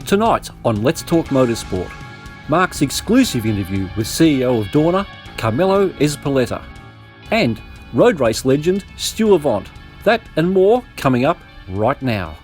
Tonight on Let's Talk Motorsport, Mark's exclusive interview with CEO of Dorna, Carmelo Ezpeleta, and road race legend Stu Avant. That and more coming up right now.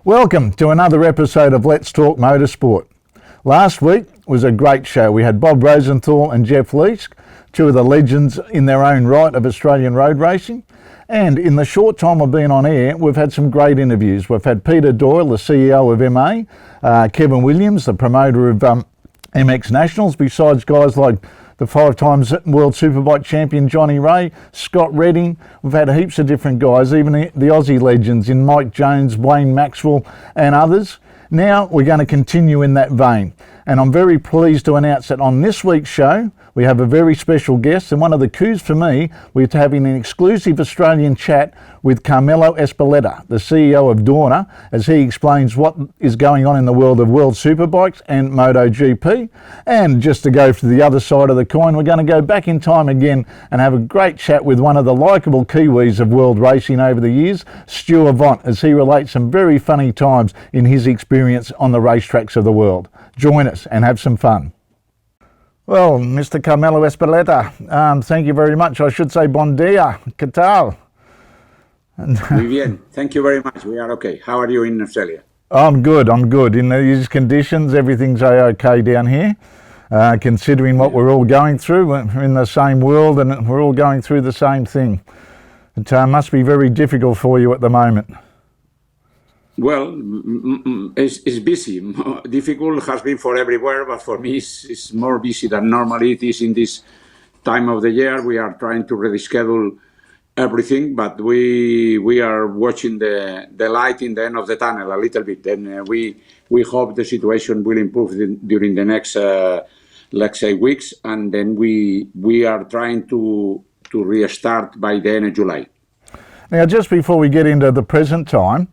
Welcome to another episode of Let's Talk Motorsport. Last week was a great show. We had Bob Rosenthal and Jeff Leask, two of the legends in their own right of Australian road racing. And in the short time of being on air, we've had some great interviews. We've had Peter Doyle, the CEO of MA, Kevin Williams, the promoter of MX Nationals, besides guys like the 5 times World Superbike champion Johnny Ray, Scott Redding. We've had heaps of different guys, even the Aussie legends in Mike Jones, Wayne Maxwell and others. Now we're going to continue in that vein. And I'm very pleased to announce that on this week's show, we have a very special guest, and one of the coups for me, we're having an exclusive Australian chat with Carmelo Ezpeleta, the CEO of Dorna, as he explains what is going on in the world of World Superbikes and MotoGP. And just to go to the other side of the coin, we're going to go back in time again and have a great chat with one of the likeable Kiwis of world racing over the years, Stu Avant, as he relates some very funny times in his experience on the racetracks of the world. Join us and have some fun. Well, Mr. Carmelo Ezpeleta, thank you very much. I should say bon dia, ¿qué tal? Muy bien, thank you very much. We are okay. How are you in Australia? I'm good. In these conditions, everything's okay down here. Considering what we're all going through, we're in the same world and we're all going through the same thing. It must be very difficult for you at the moment. Well, it's busy. Difficult has been for everywhere, but for me it's more busy than normally it is in this time of the year. We are trying to reschedule everything, but we are watching the light in the end of the tunnel a little bit. And we hope the situation will improve during the next, let's say, weeks. And then we are trying to restart by the end of July. Now, just before we get into the present time,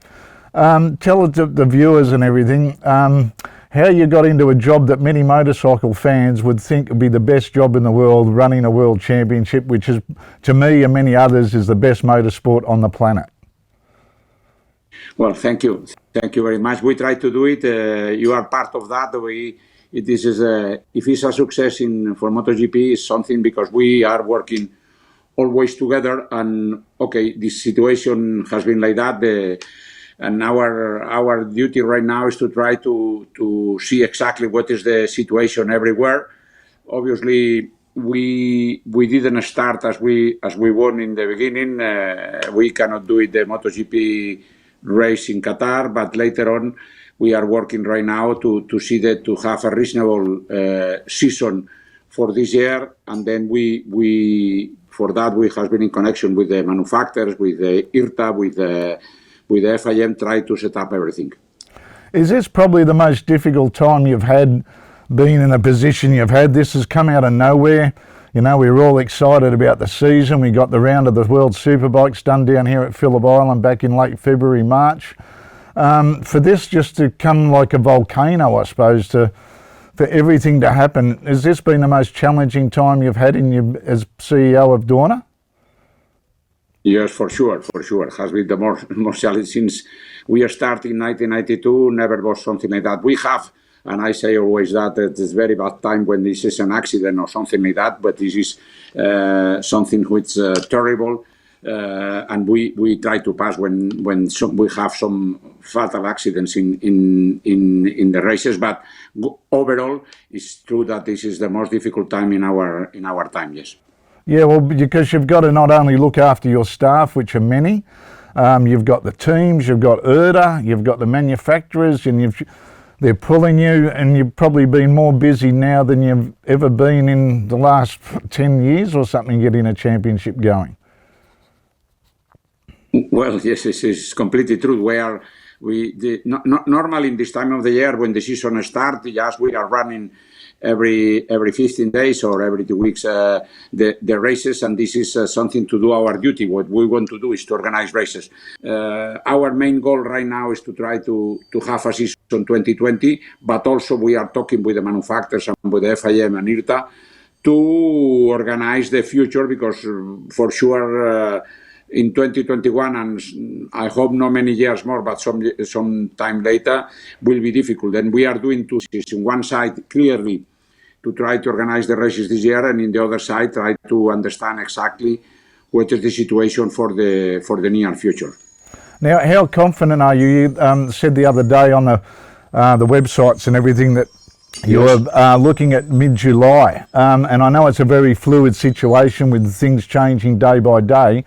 tell the viewers and everything how you got into a job that many motorcycle fans would think would be the best job in the world, running a world championship, which is, to me and many others, is the best motorsport on the planet. Well, thank you. Thank you very much. We try to do it. You are part of that. If it's a success for MotoGP, it's something because we are working always together. And okay, this situation has been like that. And our duty right now is to try to see exactly what is the situation everywhere. Obviously, we didn't start as we won in the beginning. We cannot do it the MotoGP race in Qatar, but later on we are working right now to see that to have a reasonable season for this year, and then we for that we have been in connection with the manufacturers, with the IRTA, with the FIM, try to set up everything. Is this probably the most difficult time you've had being in the position you've had? This has come out of nowhere. You know, we were all excited about the season. We got the round of the World Superbikes done down here at Phillip Island back in late February, March. For this just to come like a volcano, I suppose, for everything to happen, has this been the most challenging time you've had as CEO of Dorna? Yes, for sure. It has been the most challenging since we started in 1992. Never was something like that. We have, and I say always that it's very bad time when this is an accident or something like that. But this is something which is terrible, and we try to pass when we have some fatal accidents in the races. But overall, it's true that this is the most difficult time in our time. Yes. Yeah, well, because you've got to not only look after your staff, which are many, you've got the teams, you've got IRTA, you've got the manufacturers, and they're pulling you, and you've probably been more busy now than you've ever been in the last 10 years or something getting a championship going. Well, yes, this is completely true. Normally in this time of the year when the season starts, yes, we are running every 15 days or every 2 weeks the races, and this is something to do our duty. What we want to do is to organize races. Our main goal right now is to try to have a season 2020, but also we are talking with the manufacturers and with the FIM and IRTA to organize the future, because for sure in 2021, and I hope not many years more, but some time later, will be difficult. And we are doing two things. On one side, clearly, to try to organize the races this year, and in the other side, try to understand exactly what is the situation for the near future. Now, how confident are you? You said the other day on the websites and everything that you're looking at mid-July, and I know it's a very fluid situation with things changing day by day.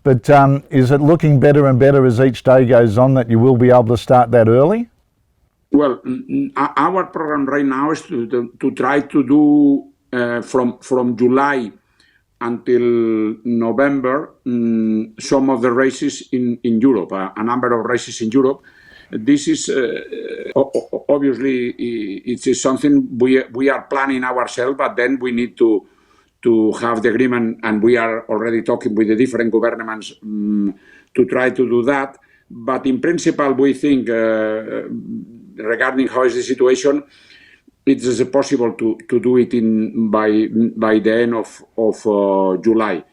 But is it looking better and better as each day goes on that you will be able to start that early? Well, our program right now is to try to do from July until November some of the races in Europe, a number of races in Europe. This is obviously it is something we are planning ourselves, but then we need to have the agreement, and we are already talking with the different governments to try to do that. But in principle, we think regarding how is the situation, it is possible to do it by the end of July.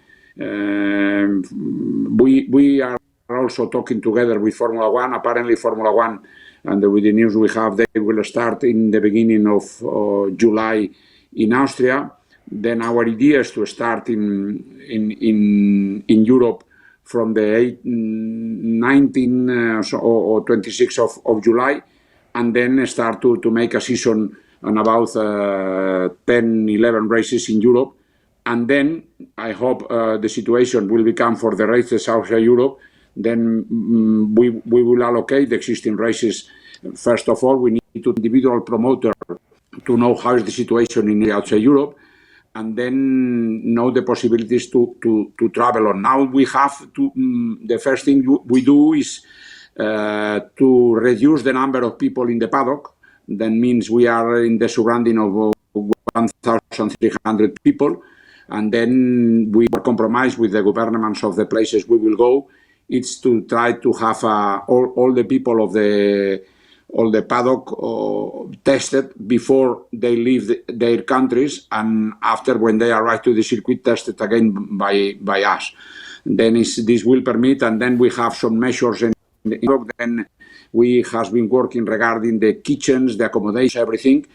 We are also talking together with Formula One. Apparently, Formula One, and with the news we have, they will start in the beginning of July in Austria. Then our idea is to start in Europe from the 19 or 26th of July, and then start to make a season on about 10, 11 races in Europe. And then I hope the situation will become for the races outside Europe. Then we will allocate the existing races. First of all, we need to individual promoter to know how is the situation in outside Europe, and then know the possibilities to travel on. Now we have to, the first thing we do is to reduce the number of people in the paddock. That means we are in the surrounding of 1,300 people, and then we compromise with the governments of the places we will go. It's to try to have all the people of all the paddock tested before they leave their countries, and after, when they arrive to the circuit, tested again by us. Then this will permit, and then we have some measures in Europe. Then we have been working regarding the kitchens, the accommodation, everything,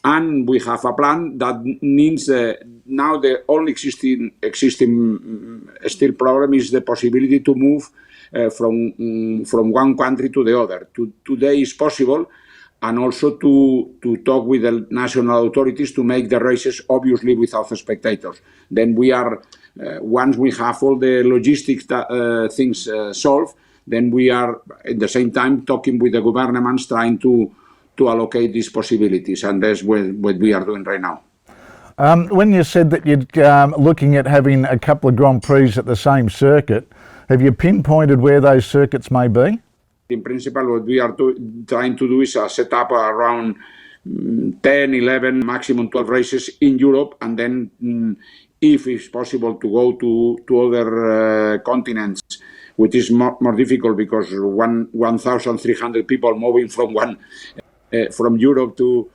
and we have a plan that means now the only existing still problem is the possibility to move from one country to the other. Today is possible, and also to talk with the national authorities to make the races obviously without spectators. Then we are, once we have all the logistics things solved, then we are at the same time talking with the governments, trying to allocate these possibilities, and that's what we are doing right now. When you said that you're looking at having a couple of Grand Prix at the same circuit, have you pinpointed where those circuits may be? In principle, what we are trying to do is set up around 10, 11, maximum 12 races in Europe, and then if it's possible to go to other continents, which is more difficult because 1,300 people moving from Europe to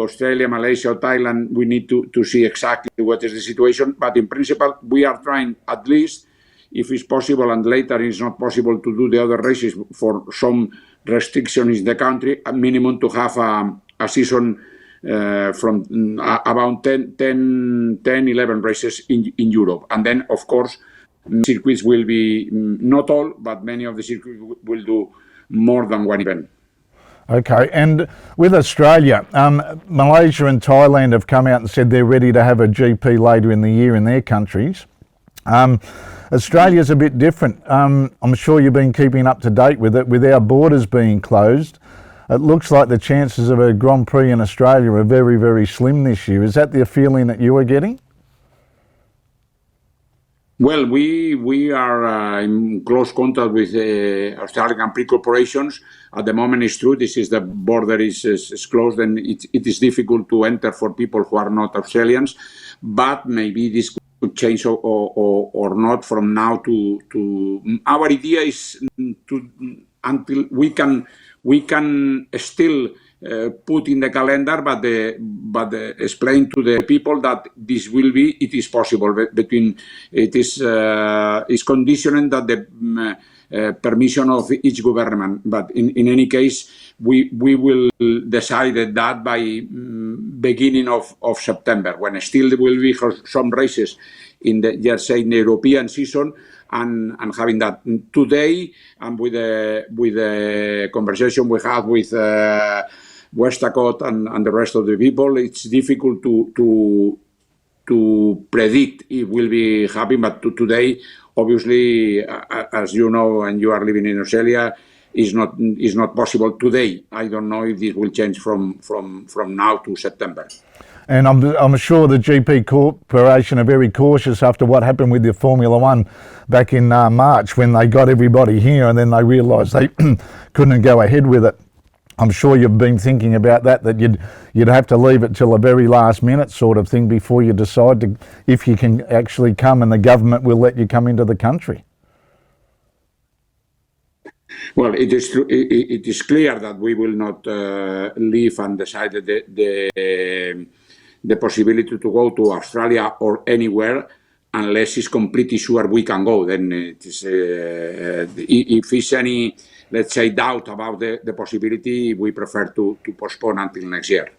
Australia, Malaysia, or Thailand, we need to see exactly what is the situation. But in principle, we are trying, at least, if it's possible, and later it's not possible to do the other races for some restrictions in the country, a minimum to have a season from about 10, 11 races in Europe. And then, of course, circuits will be, not all, but many of the circuits will do more than one event. Okay, and with Australia, Malaysia and Thailand have come out and said they're ready to have a GP later in the year in their countries. Australia's a bit different. I'm sure you've been keeping up to date with it, with our borders being closed. it looks like the chances of a Grand Prix in Australia are very, very slim this year. Is that the feeling that you are getting? Well, we are in close contact with Australian Grand Prix corporations. At the moment, it's true. This is the border is closed, and it is difficult to enter for people who are not Australians. But maybe this could change or not from now to. Our idea is to until we can still. Put in the calendar, but explain to the people that this will be. It is possible between. It is conditioned that the permission of each government. But in any case, we will decide that by beginning of September, when still there will be some races in the in the European season. And having that today, and with the conversation we had with Westacott and the rest of the people, it's difficult to predict it will be happening. But today, obviously, as you know, and you are living in Australia, is not possible today. I don't know if this will change from now to September. And I'm sure the GP Corporation are very cautious after what happened with the Formula One back in March, when they got everybody here and then they realised they couldn't go ahead with it. I'm sure you've been thinking about that you'd have to leave it till the very last minute sort of thing before you decide if you can actually come and the government will let you come into the country. Well, it is clear that we will not leave undecided the possibility to go to Australia or anywhere unless it's completely sure we can go. Then it is, if it's any, let's say, doubt about the possibility, we prefer to postpone until next year.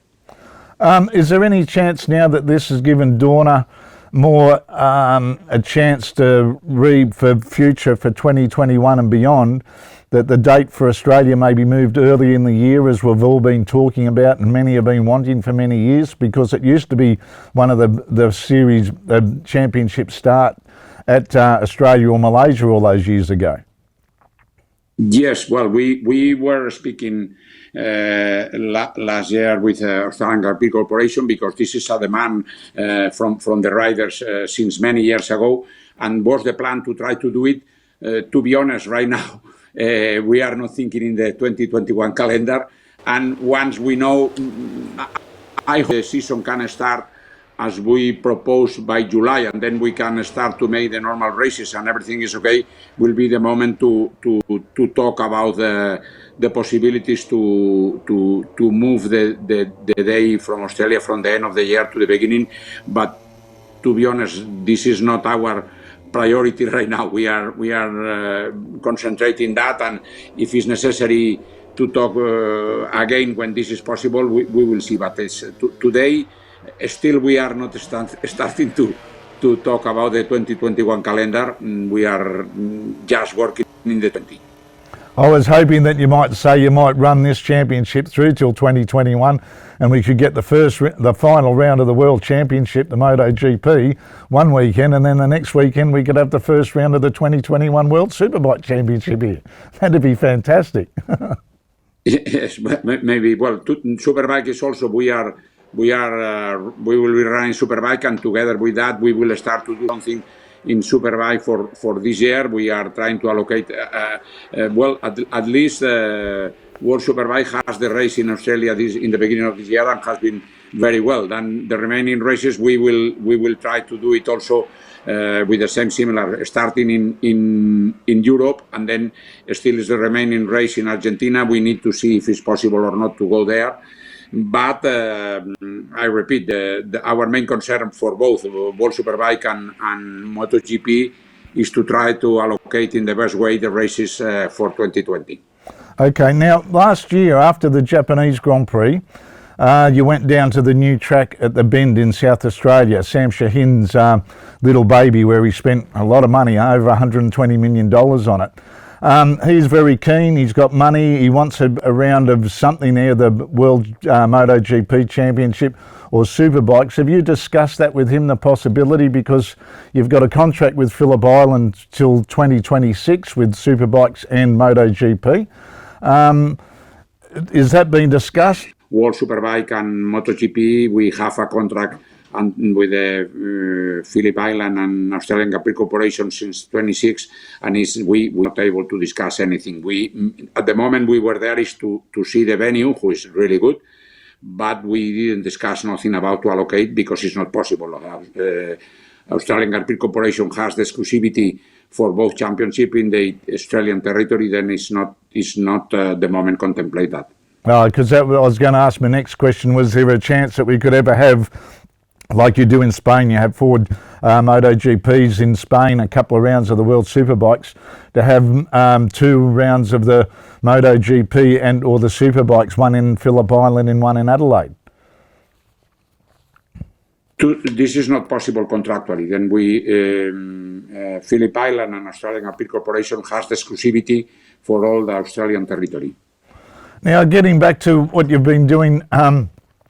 Is there any chance now that this has given Dorna more a chance to read for future for 2021 and beyond, that the date for Australia may be moved early in the year, as we've all been talking about and many have been wanting for many years, because it used to be one of the series, the championship start at Australia or Malaysia all those years ago? Yes, well, we were speaking last year with Australian Grand Prix Corporation, because this is a demand from the riders since many years ago, and was the plan to try to do it. To be honest, right now, we are not thinking in the 2021 calendar, and once we know, I hope the season can start as we propose by July, and then we can start to make the normal races and everything is okay, will be the moment to talk about the possibilities to move the day from Australia from the end of the year to the beginning. But to be honest, this is not our priority right now. We are concentrating that, and if it's necessary to talk again when this is possible, we will see. But today, still we are not starting to talk about the 2021 calendar. We are just working in the 20. I was hoping that you might say you might run this championship through till 2021 and we could get the final round of the World Championship, the MotoGP, one weekend, and then the next weekend we could have the first round of the 2021 World Superbike Championship here. That'd be fantastic. Yes, maybe. Well, Superbike is also, we will be running Superbike, and together with that we will start to do something in Superbike for this year. We are trying to allocate, well, at least World Superbike has the race in Australia in the beginning of this year and has been very well. Then the remaining races we will try to do it also with the same similar, starting in Europe, and then still is the remaining race in Argentina. We need to see if it's possible or not to go there. But I repeat, our main concern for both World Superbike and MotoGP is to try to allocate in the best way the races for 2020. Okay, now last year after the Japanese Grand Prix, you went down to the new track at the Bend in South Australia, Sam Shahin's little baby, where he spent a lot of money, over $120 million on it. He's very keen, he's got money, he wants a round of something there, the World MotoGP Championship or Superbikes. Have you discussed that with him, the possibility, because you've got a contract with Phillip Island till 2026 with Superbikes and MotoGP? is that being discussed? World Superbike and MotoGP, we have a contract with the Phillip Island and Australian Grand Prix Corporation since 26, and we were not able to discuss anything. At the moment we were there is to see the venue, who is really good, but we didn't discuss nothing about to allocate because it's not possible. Australian Grand Prix Corporation has the exclusivity for both championship in the Australian territory, then it's not the moment contemplate that. Because I was going to ask, my next question, was there a chance that we could ever have, like you do in Spain, you have 4 MotoGPs in Spain, a couple of rounds of the World Superbikes, to have 2 rounds of the MotoGP and or the Superbikes, one in Phillip Island and one in Adelaide? This is not possible contractually. Then Phillip Island and Australian Grand Prix Corporation has the exclusivity for all the Australian territory. Now, getting back to what you've been doing,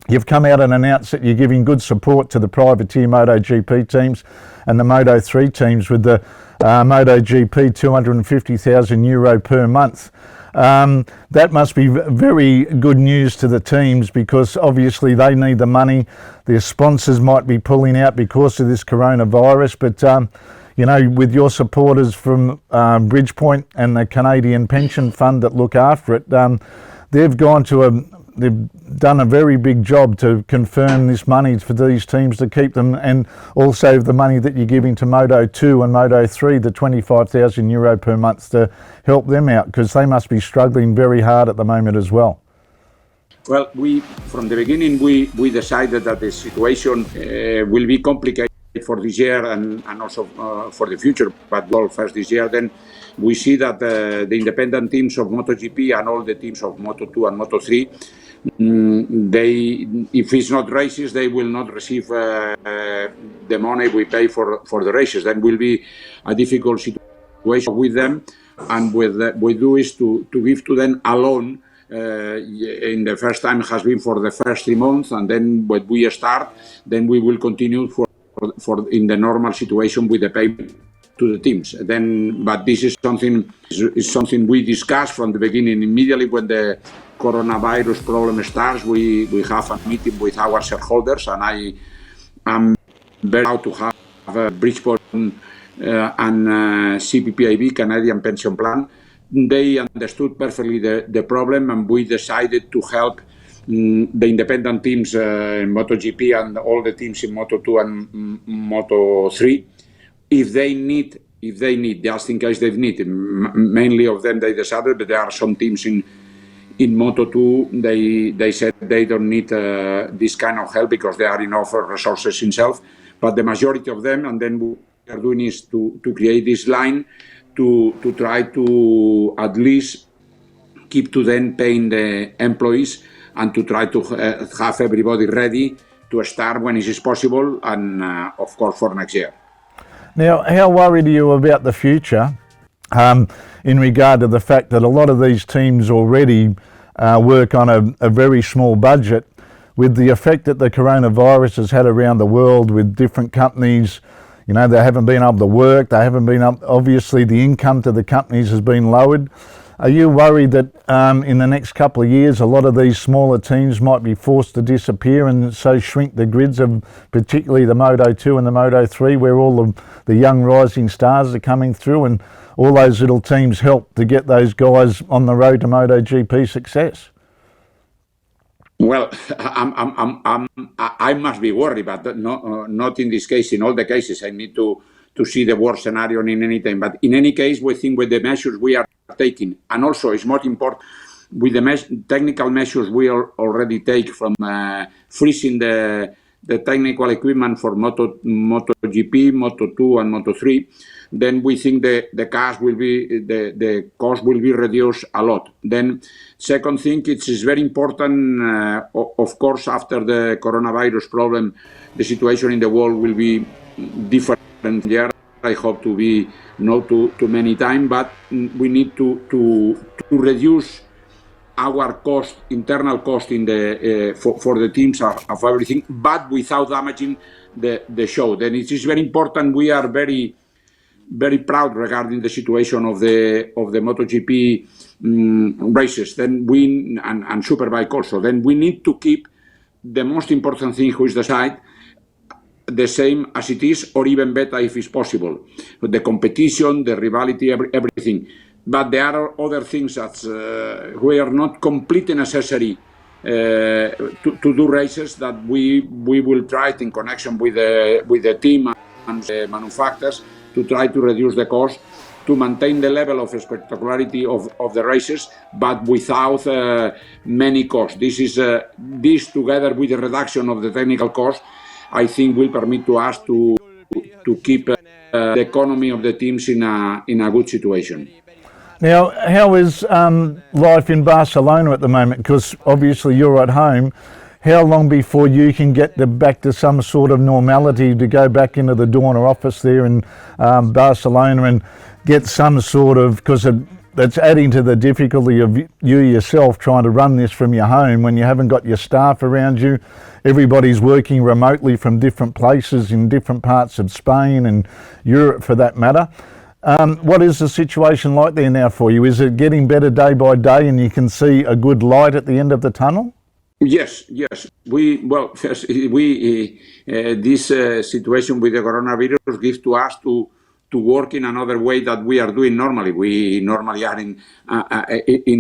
you've come out and announced that you're giving good support to the privateer MotoGP teams and the Moto3 teams with the MotoGP €250,000 per month. That must be very good news to the teams because obviously they need the money. Their sponsors might be pulling out because of this coronavirus, but with your supporters from Bridgepoint and the Canadian Pension Fund that look after it, they've done a very big job to confirm this money for these teams to keep them, and also the money that you're giving to Moto2 and Moto3, the €25,000 per month to help them out, because they must be struggling very hard at the moment as well. Well, from the beginning, we decided that the situation will be complicated for this year and also for the future, but well, first this year, then we see that the independent teams of MotoGP and all the teams of Moto2 and Moto3, if it's not races, they will not receive the money we pay for the races. Then will be a difficult situation with them, and what we do is to give to them a loan. In the first time has been for the first 3 months, and then when we start, then we will continue for in the normal situation with the payment to the teams. But this is something we discussed from the beginning. Immediately when the coronavirus problem starts, we have a meeting with our shareholders, and I am very proud to have Bridgeport and CPPIB, Canadian Pension Plan. They understood perfectly the problem, and we decided to help the independent teams in MotoGP and all the teams in Moto2 and Moto3 if they need, just in case they need. Mainly of them they decided, but there are some teams in Moto2, they said they don't need this kind of help because they are enough resources themselves. But the majority of them, and then what we are doing is to create this line to try to at least keep to them paying the employees and to try to have everybody ready to start when it is possible, and of course for next year. Now, how worried are you about the future in regard to the fact that a lot of these teams already work on a very small budget, with the effect that the coronavirus has had around the world with different companies? They haven't been able to work, obviously the income to the companies has been lowered. Are you worried that in the next couple of years a lot of these smaller teams might be forced to disappear and so shrink the grids of particularly the Moto2 and the Moto3, where all the young rising stars are coming through, and all those little teams help to get those guys on the road to MotoGP success? Well, I must be worried, but not in this case. In all the cases, I need to see the worst scenario in any time. But in any case, we think with the measures we are taking, and also it's more important with the technical measures we already take, from freezing the technical equipment for MotoGP, Moto2 and Moto3, then we think the cost will be reduced a lot. Then second thing, it is very important, of course, after the coronavirus problem, the situation in the world will be different there. I hope to be not too many times, but we need to reduce our cost, internal cost in the for the teams of everything, but without damaging the show. Then it is very important. We are very, very proud regarding the situation of the MotoGP races, then we and Superbike also. Then we need to keep the most important thing, who is the side, the same as it is, or even better if it's possible. The competition, the rivalry, everything. But there are other things that were not completely necessary to do races that we will try in connection with the team and the manufacturers to try to reduce the cost, to maintain the level of spectacularity of the races, but without many costs. This together with the reduction of the technical cost, I think will permit to us to keep the economy of the teams in a good situation. Now, how is life in Barcelona at the moment? Because obviously you're at home. How long before you can get back to some sort of normality to go back into the Dorna office there in Barcelona and get some sort of, because that's adding to the difficulty of you yourself trying to run this from your home when you haven't got your staff around you. Everybody's working remotely from different places in different parts of Spain and Europe for that matter. What is the situation like there now for you? Is it getting better day by day and you can see a good light at the end of the tunnel? Yes. This situation with the coronavirus gives to us to work in another way that we are doing normally. We normally are in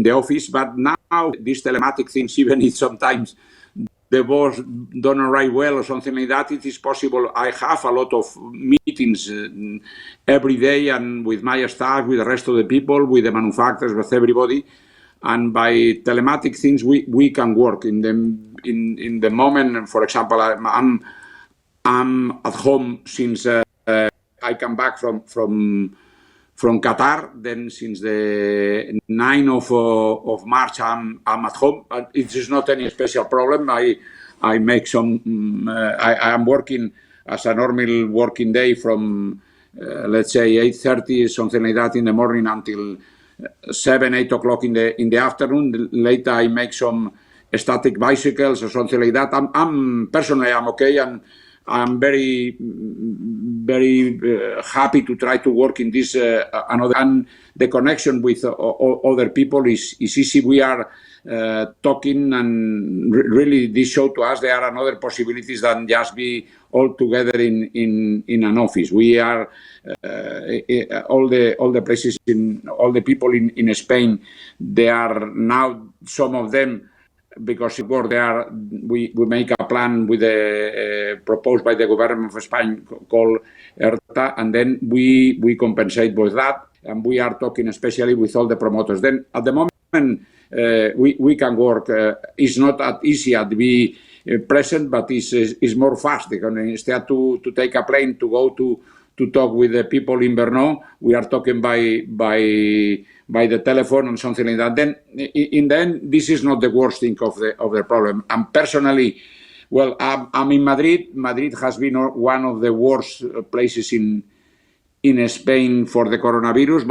the office, but now these telematic things, even if sometimes the boss don't arrive well or something like that, it is possible. I have a lot of meetings every day, and with my staff, with the rest of the people, with the manufacturers, with everybody. And by telematic things, we can work in the moment. For example, I'm at home since I come back from Qatar. Then since the 9th of March, I'm at home. It is not any special problem. I make some. I am working as a normal working day from let's say 8:30, something like that, in the morning until 7-8 o'clock in the afternoon. Later I make some static bicycles or something like that. I'm personally okay, and I'm very happy to try to work in this and the connection with other people is easy. We are talking, and really this show to us there are another possibilities than just be all together in an office. We are all the places, all the people in Spain, they are now, some of them, because we make a plan with proposed by the government of Spain called ERTA, and then we compensate with that, and we are talking especially with all the promoters. Then at the moment we can work. It's not that easy to be present, but it's more fast. Instead to take a plane to go to talk with the people in Brno, we are talking by the telephone and something like that. Then in the end, this is not the worst thing of the problem. And personally, well, I'm in Madrid. Madrid has been one of the worst places in Spain for the coronavirus,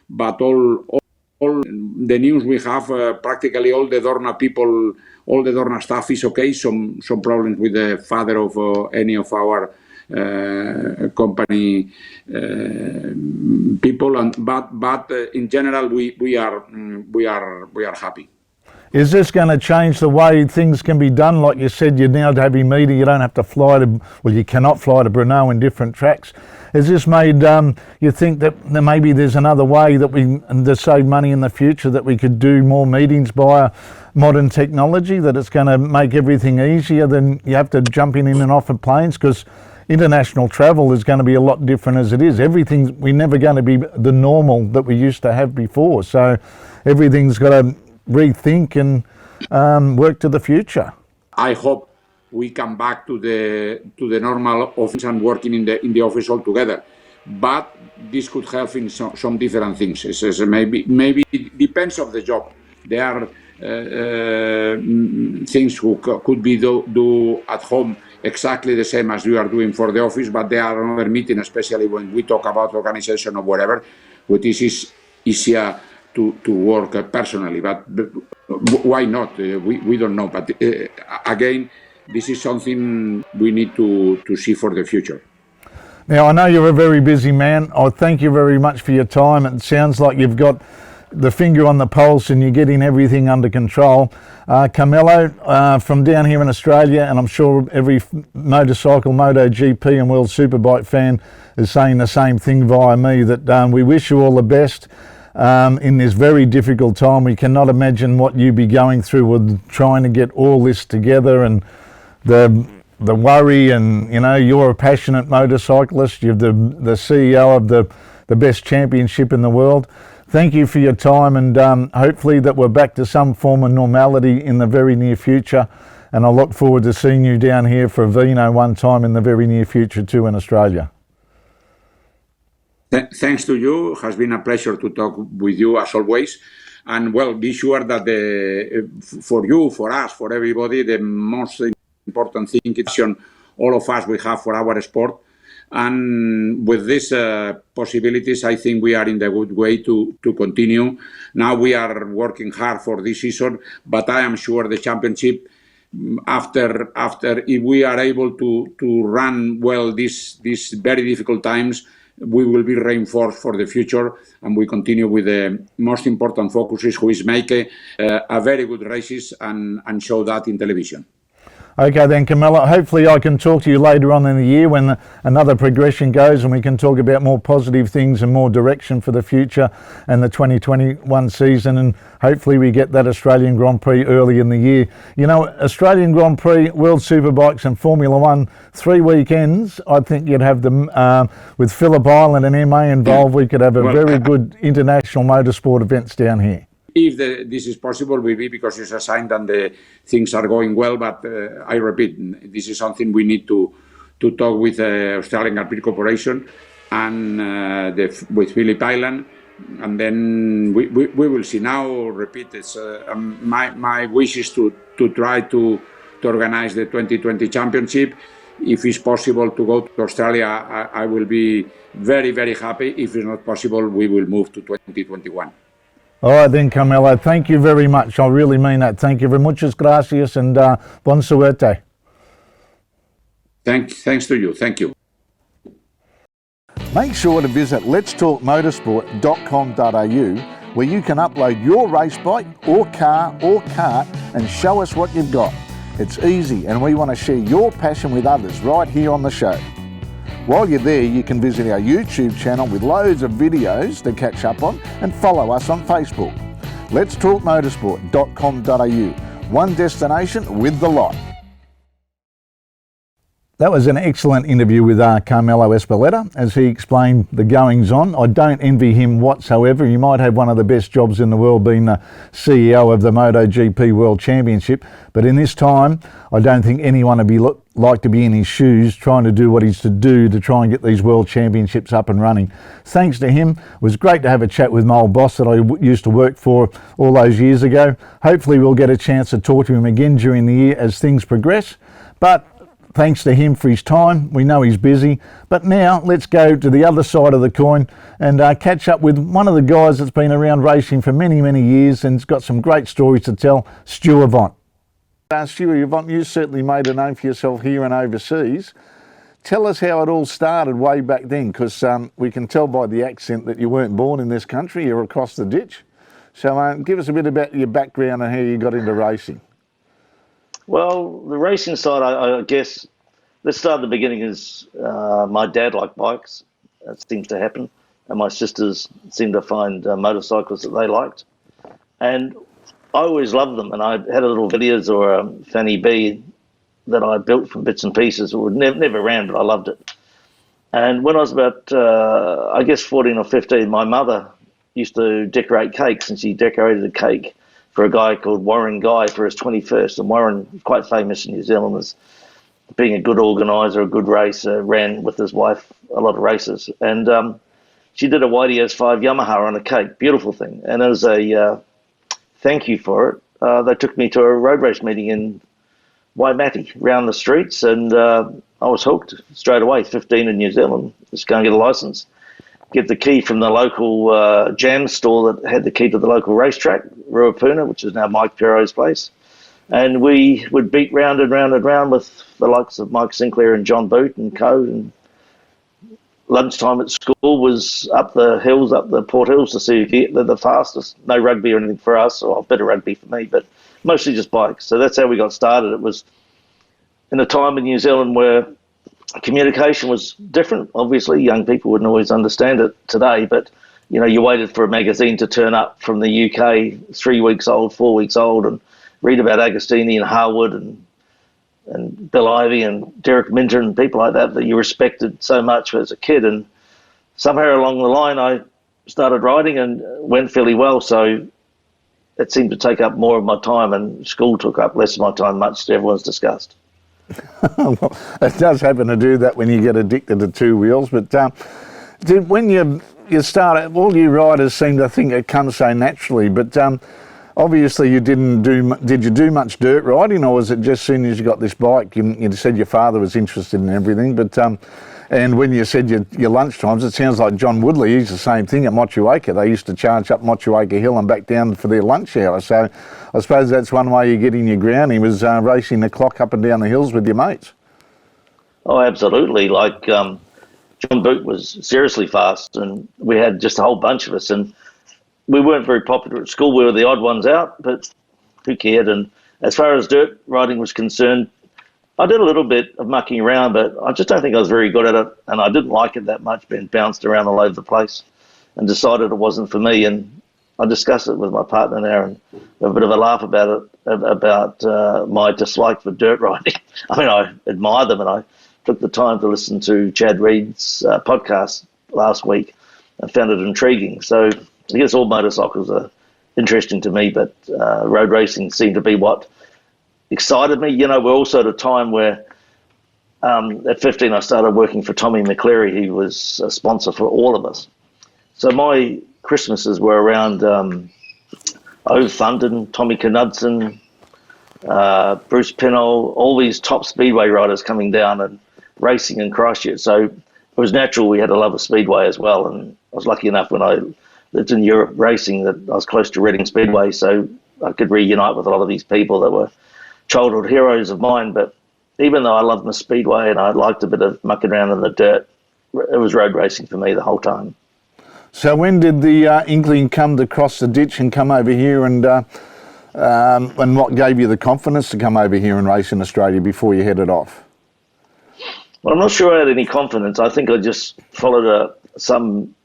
but all the news we have, practically all the Dorna people, all the Dorna staff is okay. Some problems with the father of any of our company people, but in general we are happy. Is this going to change the way things can be done? Like you said, you're now having meeting. You don't have to fly you cannot fly to Brno in different tracks. Has this made you think that maybe there's another way that to save money in the future, that we could do more meetings via modern technology, that it's going to make everything easier than you have to jump in and off of planes? Because international travel is going to be a lot different as it is. We're never going to be the normal that we used to have before. So everything's got to rethink and work to the future. I hope we come back to the normal office and working in the office altogether. But this could help in some different things. It's maybe it depends of the job. There are things who could be do at home exactly the same as you are doing for the office, but there are another meeting, especially when we talk about organization or whatever, which is easier to work personally. But why not? We don't know. But again, this is something we need to see for the future. Now, I know you're a very busy man. I thank you very much for your time. It sounds like you've got the finger on the pulse and you're getting everything under control. Carmelo, from down here in Australia, and I'm sure every motorcycle, MotoGP and World Superbike fan is saying the same thing via me, that we wish you all the best in this very difficult time. We cannot imagine what you be going through with trying to get all this together, and the worry, and you're a passionate motorcyclist. You're the CEO of the best championship in the world. Thank you for your time, and hopefully that we're back to some form of normality in the very near future. And I look forward to seeing you down here for a Vino one time in the very near future too in Australia. Thanks to you. It has been a pleasure to talk with you as always. And well, be sure that for you, for us, for everybody, the most important thing is all of us we have for our sport. And with these possibilities, I think we are in the good way to continue. Now we are working hard for this season, but I am sure the championship, after if we are able to run well these very difficult times, we will be reinforced for the future, and we continue with the most important focuses, who is make a very good races and show that in television. Okay then, Carmelo, hopefully I can talk to you later on in the year when another progression goes, and we can talk about more positive things and more direction for the future and the 2021 season, and hopefully we get that Australian Grand Prix early in the year. Australian Grand Prix, World Superbikes and Formula One, 3 weekends. I think you'd have them with Phillip Island and MA involved. We could have a very good international motorsport events down here. If this is possible, will be because it's a sign that the things are going well. But I repeat, this is something we need to talk with Australian Grand Prix Corporation and with Phillip Island, and then we will see. Now, repeat, it's my wish is to try to organize the 2020 championship. If it's possible to go to Australia, I will be very, very happy. If it's not possible, we will move to 2021. All right then, Carmelo, thank you very much. I really mean that. Thank you very much. Muchas gracias and bon suerte. Thanks to you. Thank you. Make sure to visit letstalkmotorsport.com.au, where you can upload your race bike or car or kart and show us what you've got. It's easy, and we want to share your passion with others right here on the show. While you're there, you can visit our YouTube channel with loads of videos to catch up on, and follow us on Facebook. letstalkmotorsport.com.au, one destination with the lot. That was an excellent interview with Carmelo Ezpeleta as he explained the goings on. I don't envy him whatsoever. He might have one of the best jobs in the world, being the CEO of the MotoGP World Championship. But in this time, I don't think anyone would be like to be in his shoes trying to do what he's to do to try and get these World Championships up and running. Thanks to him. It was great to have a chat with my old boss that I used to work for all those years ago. Hopefully we'll get a chance to talk to him again during the year as things progress. But thanks to him for his time. We know he's busy. But now let's go to the other side of the coin and catch up with one of the guys that's been around racing for many, many years and has got some great stories to tell, Stu Avant. Stu Avant, you certainly made a name for yourself here and overseas. Tell us how it all started way back then, because we can tell by the accent that you weren't born in this country, you're across the ditch. So give us a bit about your background and how you got into racing. Well, the racing side, I guess, let's start at the beginning. Is my dad liked bikes. That seems to happen. And my sisters seemed to find motorcycles that they liked. And I always loved them. And I had a little Villiers or a Fanny B that I built from bits and pieces. It would never ran, but I loved it. And when I was about, I guess, 14 or 15, my mother used to decorate cakes, and she decorated a cake for a guy called Warren Guy for his 21st. And Warren, quite famous in New Zealand, as being a good organiser, a good racer, ran with his wife a lot of races. And she did a YDS5 Yamaha on a cake, beautiful thing. And as a thank you for it, they took me to a road race meeting in Waimate, round the streets, and I was hooked straight away, 15 in New Zealand, just go and get a licence. Get the key from the local jam store that had the key to the local racetrack, Ruapuna, which is now Mike Perrot's place. And we would beat round and round and round with the likes of Mike Sinclair and John Boot and co. And lunchtime at school was up the hills, up the Port Hills to see who could get the fastest. No rugby or anything for us, or a bit of rugby for me, but mostly just bikes. So that's how we got started. It was in a time in New Zealand where communication was different. Obviously, young people wouldn't always understand it today, but you waited for a magazine to turn up from the UK, 3 weeks old, 4 weeks old, and read about Agostini and Harwood and Bill Ivey and Derek Minter and people like that you respected so much as a kid. And somewhere along the line, I started riding and went fairly well. So it seemed to take up more of my time, and school took up less of my time, much to everyone's disgust. Well, it does happen to do that when you get addicted to two wheels. But when you start, all you riders seem to think it comes so naturally. But obviously, you didn't do. Did you do much dirt riding, or was it just as soon as you got this bike? You said your father was interested in everything, but and when you said your lunchtimes, it sounds like John Woodley. He's the same thing at Motueka. They used to charge up Motueka Hill and back down for their lunch hour. So I suppose that's one way you get in your ground. He was racing the clock up and down the hills with your mates. Oh, absolutely. Like John Boot was seriously fast, and we had just a whole bunch of us, and we weren't very popular at school. We were the odd ones out, but who cared? And as far as dirt riding was concerned, I did a little bit of mucking around, but I just don't think I was very good at it, and I didn't like it that much, being bounced around all over the place, and decided it wasn't for me. And I discussed it with my partner now, and we have a bit of a laugh about it, about my dislike for dirt riding. I mean, I admire them, and I took the time to listen to Chad Reed's podcast last week and found it intriguing. So I guess all motorcycles are interesting to me, but road racing seemed to be what excited me. We're also at a time where at 15 I started working for Tommy McCleary. He was a sponsor for all of us. So my Christmases were around Ove Thunden, Tommy Knudsen, Bruce Pinnell, all these top speedway riders coming down and racing in Christchurch. So it was natural we had a love of speedway as well. And I was lucky enough when I lived in Europe racing that I was close to Reading Speedway, so I could reunite with a lot of these people that were childhood heroes of mine. But even though I loved my speedway and I liked a bit of mucking around in the dirt, it was road racing for me the whole time. So when did the inkling come to cross the ditch and come over here, and what gave you the confidence to come over here and race in Australia before you headed off? Well, I'm not sure I had any confidence. I think I just followed some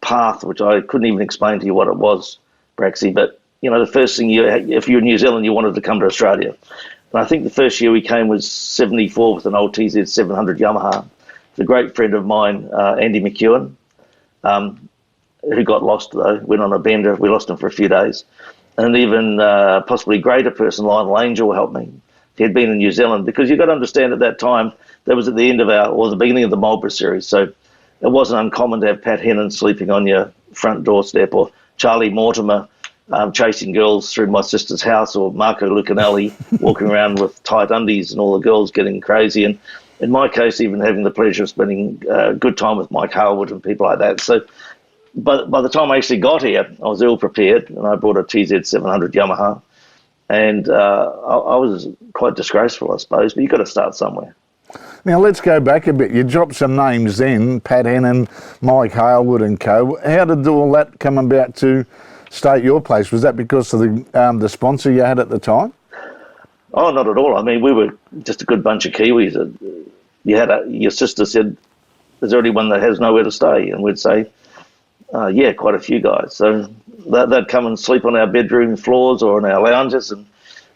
path which I couldn't even explain to you what it was, Braxy. But the first thing if you're in New Zealand, you wanted to come to Australia. And I think the first year we came was 74 with an old TZ 700 Yamaha. It's a great friend of mine, Andy McEwen, who got lost though, went on a bender. We lost him for a few days. And even possibly greater person, Lionel Angel, helped me. He had been in New Zealand, because you've got to understand at that time, that was at the end of the beginning of the Marlborough series. So it wasn't uncommon to have Pat Hennon sleeping on your front doorstep, or Charlie Mortimer chasing girls through my sister's house, or Marco Lucanelli walking around with tight undies and all the girls getting crazy. And in my case, even having the pleasure of spending a good time with Mike Harwood and people like that. So by the time I actually got here, I was ill prepared, and I bought a TZ 700 Yamaha. And I was quite disgraceful, I suppose, but you've got to start somewhere. Now, let's go back a bit. You dropped some names then, Pat Hennon, Mike Hailwood and co. How did all that come about to stay at your place? Was that because of the sponsor you had at the time? Oh, not at all. I mean, we were just a good bunch of Kiwis. Your sister said, is there anyone that has nowhere to stay? And we'd say, yeah, quite a few guys. So they'd come and sleep on our bedroom floors or on our lounges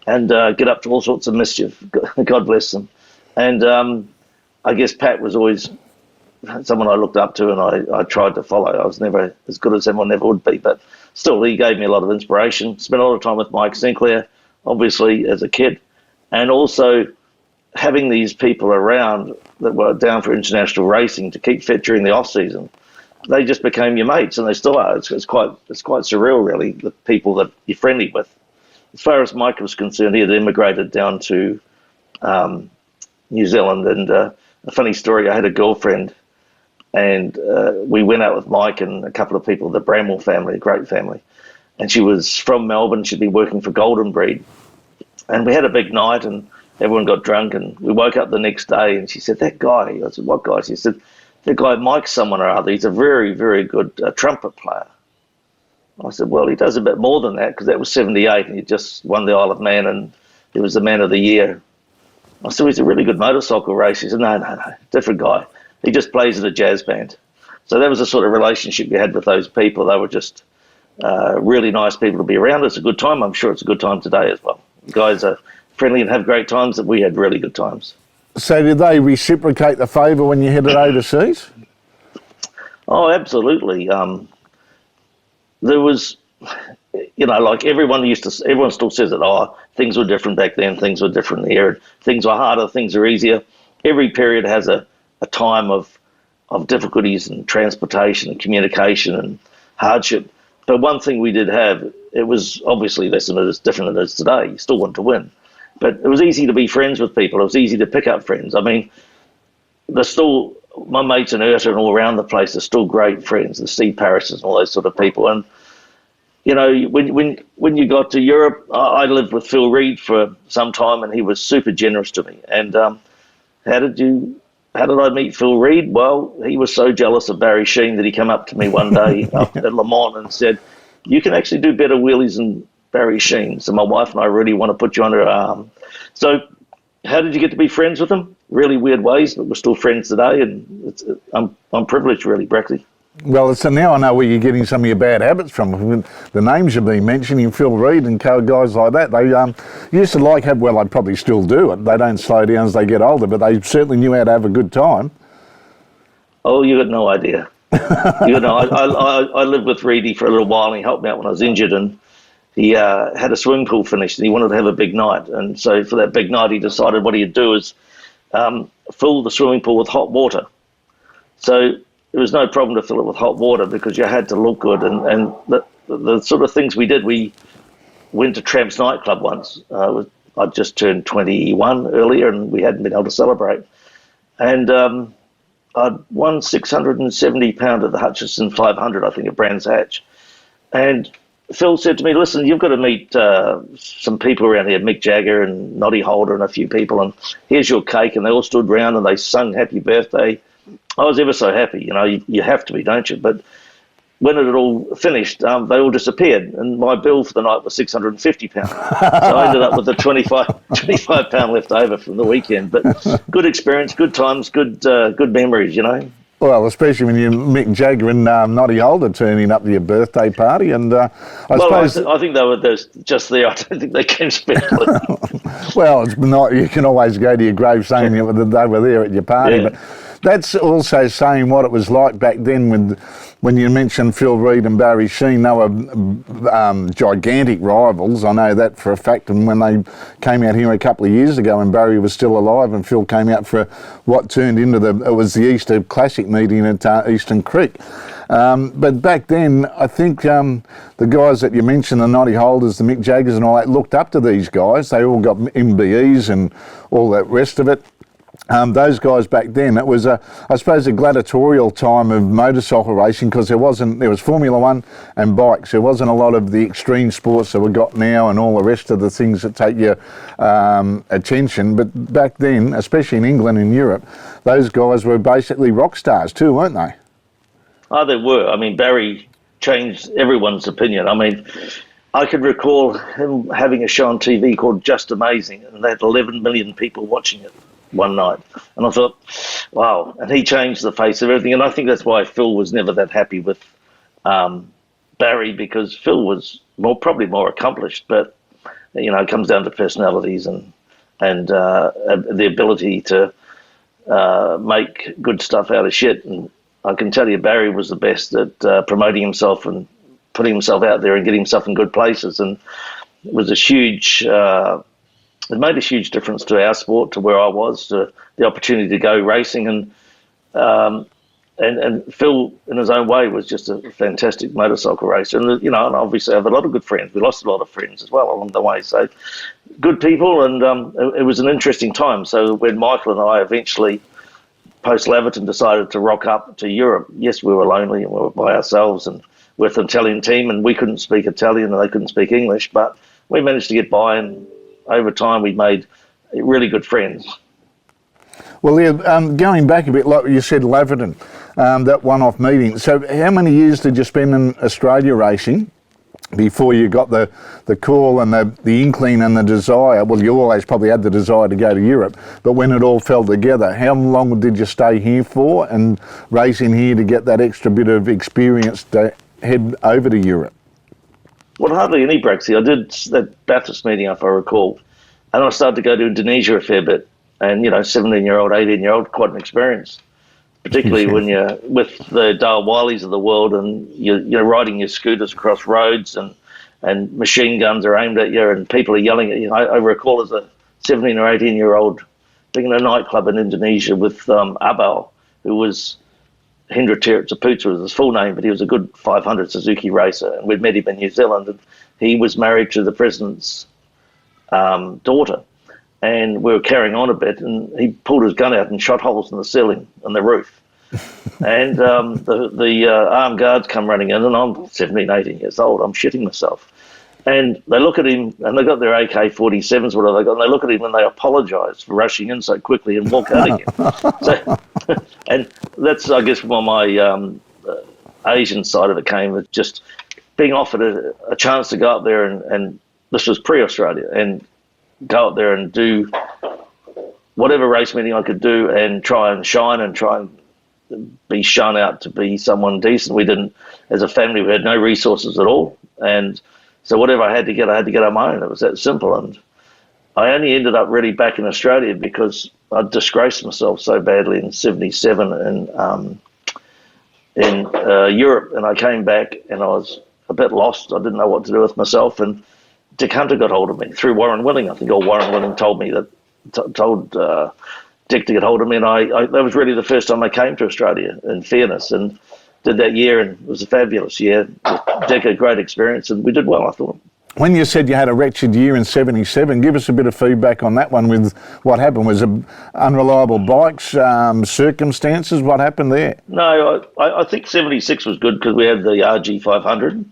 and get up to all sorts of mischief. God bless them. And I guess Pat was always someone I looked up to, and I tried to follow. I was never as good as everyone ever would be, but still, he gave me a lot of inspiration. Spent a lot of time with Mike Sinclair, obviously, as a kid, and also having these people around that were down for international racing to keep fit during the off-season. They just became your mates, and they still are. It's quite surreal, really, the people that you're friendly with. As far as Mike was concerned, he had immigrated down to New Zealand, and a funny story, I had a girlfriend, and we went out with Mike and a couple of people, the Bramwell family, a great family, and she was from Melbourne. She'd been working for Golden Breed, and we had a big night, and everyone got drunk, and we woke up the next day, and she said, that guy. I said, what guy? She said, the guy Mike someone or other, he's a very, very good trumpet player. I said, well, he does a bit more than that, because that was 78 and he just won the Isle of Man and he was the man of the year. I said, he's a really good motorcycle racer. He said, no, different guy. He just plays in a jazz band. So that was the sort of relationship we had with those people. They were just really nice people to be around. It's a good time. I'm sure it's a good time today as well. The guys are friendly and have great times. That we had really good times. So did they reciprocate the favour when you headed overseas? Oh, absolutely. There was, like everyone still says it, things were different back then, things were different here, things were harder, things are easier. Every period has a time of difficulties and transportation and communication and hardship. But one thing we did have, it was obviously less than it is different than it is today. You still want to win. But it was easy to be friends with people. It was easy to pick up friends. I mean, there's still, my mates in Urta and all around the place are still great friends, the Steve Parishes and all those sort of people. And, when you got to Europe, I lived with Phil Reed for some time and he was super generous to me. And how did I meet Phil Reed? Well, he was so jealous of Barry Sheen that he came up to me one day up at Le Mans and said, you can actually do better wheelies than Barry Sheen. So my wife and I really want to put you under our arm. So how did you get to be friends with him? Really weird ways, but we're still friends today. And I'm privileged, really, Brexley. Well, so now I know where you're getting some of your bad habits from. The names you've been mentioning, Phil Reed and guys like that, they used to they probably still do it. They don't slow down as they get older, but they certainly knew how to have a good time. Oh, you got no idea. I lived with Reedy for a little while and he helped me out when I was injured, and he had a swimming pool finished and he wanted to have a big night. And so for that big night, he decided what he'd do is fill the swimming pool with hot water. So there was no problem to fill it with hot water because you had to look good. And the sort of things we did, we went to Tramps nightclub once. I'd just turned 21 earlier and we hadn't been able to celebrate. And I'd won £670 at the Hutchison 500, I think, at Brands Hatch. And Phil said to me, listen, you've got to meet some people around here, Mick Jagger and Noddy Holder and a few people, and here's your cake. And they all stood round and they sung happy birthday. I was ever so happy. You have to be, don't you? But when it had all finished, they all disappeared, and my bill for the night was £650. So I ended up with a £25 left over from the weekend. But good experience, good times, good memories, Well, especially when you Mick Jagger and Noddy Holder turning up to your birthday party, and I think they were just there. I don't think they came specially. Well, it's not. You can always go to your grave saying they were there at your party, yeah. But that's also saying what it was like back then when you mentioned Phil Reed and Barry Sheen. They were gigantic rivals. I know that for a fact. And when they came out here a couple of years ago and Barry was still alive and Phil came out for what turned into it was the Easter Classic meeting at Eastern Creek. But back then, I think the guys that you mentioned, the Noddy Holders, the Mick Jaggers and all that, looked up to these guys. They all got MBEs and all that rest of it. Those guys back then, it was I suppose a gladiatorial time of motorcycle racing, because there was Formula One and bikes. There wasn't a lot of the extreme sports that we've got now and all the rest of the things that take your attention. But back then, especially in England and Europe, those guys were basically rock stars too, weren't they? Oh, they were. I mean, Barry changed everyone's opinion. I mean, I could recall him having a show on TV called Just Amazing, and they had 11 million people watching it one night. And I thought, wow. And he changed the face of everything. And I think that's why Phil was never that happy with Barry, because Phil was probably more accomplished. But, it comes down to personalities and the ability to make good stuff out of shit. And I can tell you Barry was the best at promoting himself and putting himself out there and getting himself in good places. And it was a huge... it made a huge difference to our sport, to where I was, to the opportunity to go racing. And Phil, in his own way, was just a fantastic motorcycle racer. And, and obviously I have a lot of good friends. We lost a lot of friends as well along the way. So good people, and it was an interesting time. So when Michael and I eventually, post-Laverton, decided to rock up to Europe, yes, we were lonely and we were by ourselves and with an Italian team, and we couldn't speak Italian and they couldn't speak English, but we managed to get by, and over time we made really good friends. Well, yeah, going back a bit, like you said, Laverton, that one-off meeting. So how many years did you spend in Australia racing before you got the call and the inkling and the desire? Well, you always probably had the desire to go to Europe, but when it all fell together, how long did you stay here for and racing here to get that extra bit of experience to head over to Europe? Well, hardly any breaks here. I did that Bathurst meeting, if I recall, and I started to go to Indonesia a fair bit. And, 17-year-old, 18-year-old, quite an experience, particularly when you're with the Dale Wileys of the world and you're riding your scooters across roads and machine guns are aimed at you and people are yelling at you. I recall as a 17 or 18-year-old being in a nightclub in Indonesia with Abel, who was Hendra Tsaputa was his full name, but he was a good 500 Suzuki racer. And we'd met him in New Zealand, and he was married to the president's daughter. And we were carrying on a bit, and he pulled his gun out and shot holes in the ceiling and the roof. And the armed guards come running in, and I'm 17, 18 years old. I'm shitting myself. And they look at him, and they got their AK-47s, whatever they got, and they look at him and they apologise for rushing in so quickly and walk out again. So, and that's, I guess, where my Asian side of it came, with just being offered a chance to go up there, and this was pre-Australia, and go up there and do whatever race meeting I could do and try and shine and try and be shown out to be someone decent. We didn't, as a family, we had no resources at all. And so whatever I had to get on my own. It was that simple. And I only ended up really back in Australia because I disgraced myself so badly in 77 and in Europe. And I came back and I was a bit lost. I didn't know what to do with myself. And Dick Hunter got hold of me through Warren Willing. I think Warren Willing told me that, told Dick to get hold of me. And I that was really the first time I came to Australia, in fairness, and did that year, and it was a fabulous year. Dick, a great experience, and we did well, I thought. When you said you had a wretched year in 77, give us a bit of feedback on that one with what happened. Was it unreliable bikes, circumstances? What happened there? No, I think 76 was good because we had the RG 500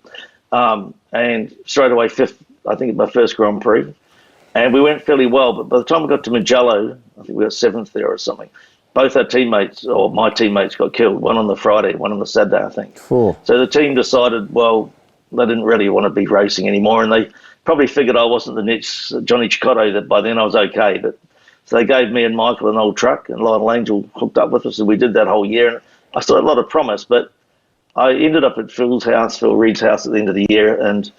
and straight away fifth, I think, my first Grand Prix. And we went fairly well, but by the time we got to Mugello, I think we got seventh there or something. Both our teammates, or my teammates, got killed, one on the Friday, one on the Saturday, I think. Cool. So the team decided, well, they didn't really want to be racing anymore, and they probably figured I wasn't the next Johnny Chicotto, that by then I was okay. But so they gave me and Michael an old truck, and Lionel Angel hooked up with us, and we did that whole year. And I still had a lot of promise, but I ended up at Phil Reed's house at the end of the year, and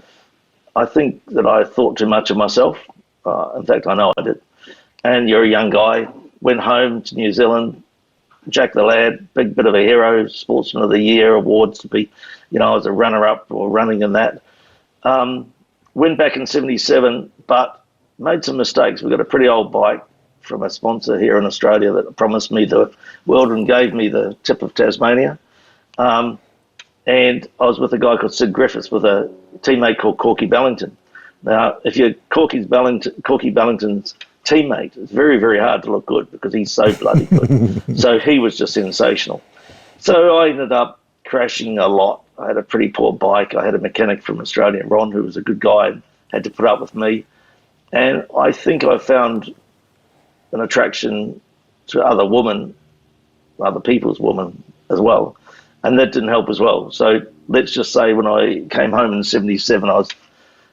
I think that I thought too much of myself. In fact, I know I did. And you're a young guy, went home to New Zealand, Jack the Lad, big bit of a hero, Sportsman of the Year awards to be, I was a runner-up or running in that. Went back in 77, but made some mistakes. We got a pretty old bike from a sponsor here in Australia that promised me the world and gave me the tip of Tasmania. And I was with a guy called Sid Griffiths with a teammate called Corky Bellington. Now, if you're Corky Bellington's teammate, it's very, very hard to look good because he's so bloody good. So he was just sensational. So I ended up crashing a lot. I had a pretty poor bike. I had a mechanic from Australia, Ron, who was a good guy and had to put up with me. And I think I found an attraction to other people's women as well. And that didn't help as well. So let's just say when I came home in 77, I was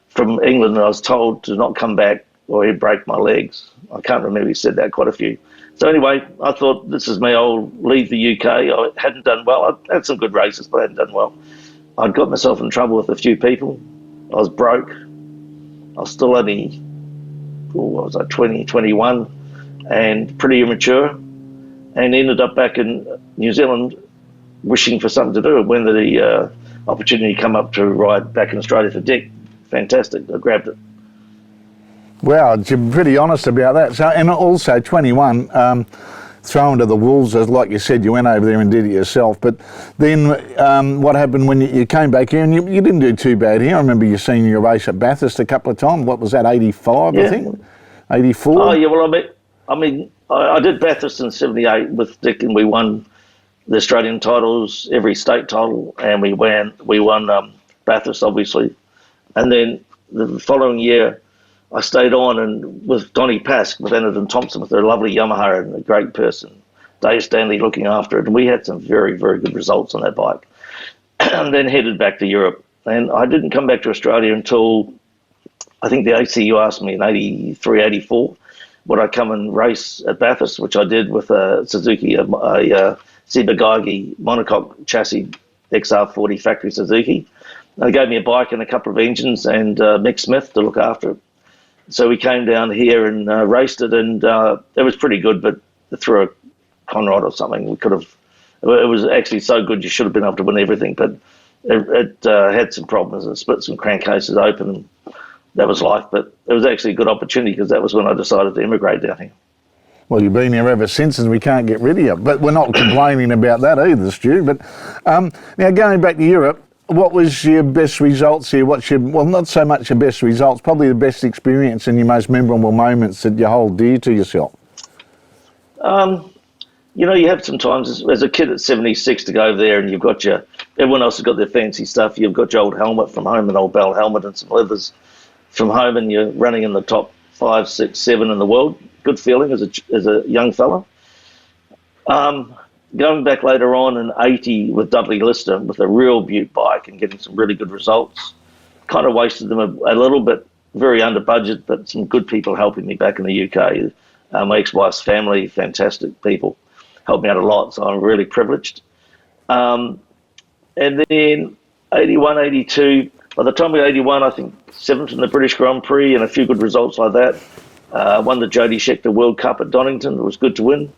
from England and I was told to not come back or he'd break my legs. I can't remember, he said that quite a few. So anyway, I thought, this is me, I'll leave the UK. I hadn't done well. I had some good races, but I hadn't done well. I'd got myself in trouble with a few people. I was broke. I was still only, 20, 21, and pretty immature, and ended up back in New Zealand wishing for something to do. When the opportunity came up to ride back in Australia for Dick, fantastic, I grabbed it. Wow, you're pretty honest about that. So, and also 21, thrown to the wolves, as like you said, you went over there and did it yourself. But then what happened when you came back here, and you didn't do too bad here? I remember you seeing your race at Bathurst a couple of times. What was that, 85, I think? 84? Oh, yeah, well, I did Bathurst in 78 with Dick, and we won the Australian titles, every state title, and we won Bathurst, obviously. And then the following year, I stayed on and with Donnie Pask, with Anderton Thompson, with their lovely Yamaha and a great person, Dave Stanley looking after it. And we had some very, very good results on that bike. And then headed back to Europe. And I didn't come back to Australia until I think the ACU asked me in 83, 84, would I come and race at Bathurst, which I did with a Suzuki, a Sibagagi monocoque chassis XR40 factory Suzuki. They gave me a bike and a couple of engines and Mick Smith to look after it. So we came down here and raced it, and it was pretty good, but through a Conrad or something, we could have. It was actually so good you should have been able to win everything, but it had some problems. It split some crankcases open, and that was life. But it was actually a good opportunity because that was when I decided to immigrate down here. Well, you've been here ever since, and we can't get rid of you. But we're not complaining about that either, Stu. But now going back to Europe, what was your best results here? Well, not so much your best results, probably the best experience and your most memorable moments that you hold dear to yourself? You have sometimes, as a kid at 76, to go over there and you've got everyone else has got their fancy stuff. You've got your old helmet from home, an old Bell helmet and some leathers from home, and you're running in the top 5, 6, 7 in the world. Good feeling as a young fella. Going back later on in 80 with Dudley Lister with a real Butte bike and getting some really good results. Kind of wasted them a little bit, very under budget, but some good people helping me back in the UK. My ex-wife's family, fantastic people, helped me out a lot, so I'm really privileged. And then 81, 82, by the time we were 81, I think 7th in the British Grand Prix and a few good results like that. Won the Jody Scheckter World Cup at Donington. It was good to win.